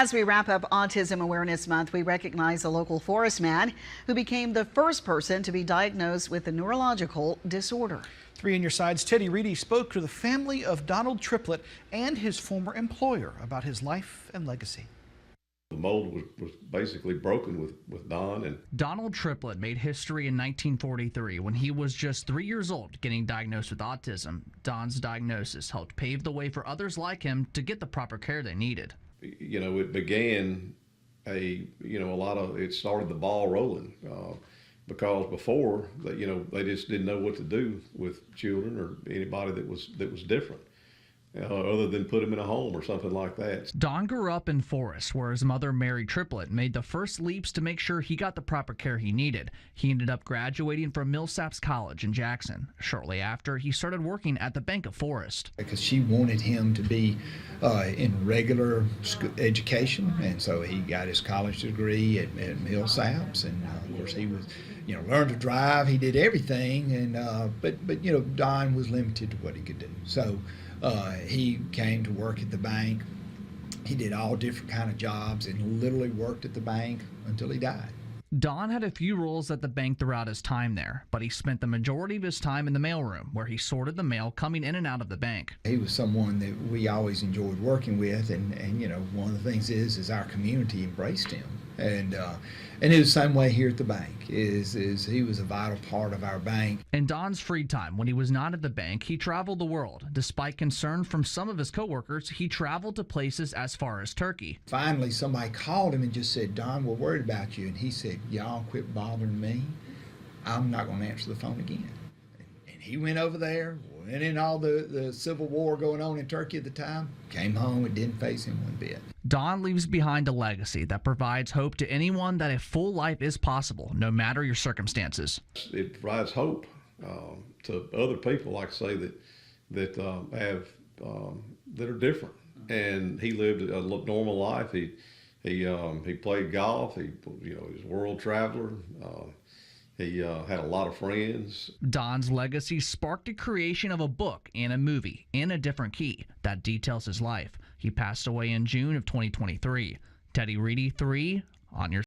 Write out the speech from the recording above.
As we wrap up Autism Awareness Month, we recognize a local forest man who became the first person to be diagnosed with a neurological disorder. 3 on your side's Teddy Reedy spoke to the family of Donald Triplett and his former employer about his life and legacy. The mold was basically broken with Don. And Donald Triplett made history in 1943 when he was just 3 years old getting diagnosed with autism. Don's diagnosis helped pave the way for others like him to get the proper care they needed. You know, it began it started the ball rolling because before that, they just didn't know what to do with children or anybody that was different. Other than put him in a home or something like that. Don grew up in Forest, where his mother, Mary Triplett, made the first leaps to make sure he got the proper care he needed. He ended up graduating from Millsaps College in Jackson. Shortly after, he started working at the Bank of Forest. Because she wanted him to be in regular education, and so he got his college degree at Millsaps, and of course he was, learned to drive. He did everything, and but Don was limited to what he could do. So he came to work at the bank. He did all different kind of jobs and literally worked at the bank until he died. Don had a few roles at the bank throughout his time there, but he spent the majority of his time in the mailroom, where he sorted the mail coming in and out of the bank. He was someone that we always enjoyed working with, and one of the things is our community embraced him. And it was the same way here at the bank. Is he was a vital part of our bank. In Don's free time, when he was not at the bank, he traveled the world. Despite concern from some of his coworkers, he traveled to places as far as Turkey. Finally, somebody called him and just said, "Don, we're worried about you." And he said, "Y'all quit bothering me. I'm not going to answer the phone again." And he went over there, went in all the civil war going on in Turkey at the time, came home, it didn't faze him one bit. Don leaves behind a legacy that provides hope to anyone that a full life is possible, no matter your circumstances. It provides hope to other people, like I say, that are different. And he lived a normal life. He played golf. He was a world traveler. He had a lot of friends. Don's legacy sparked the creation of a book and a movie, In a Different Key, that details his life. He passed away in June of 2023. Teddy Reedy, 3 on your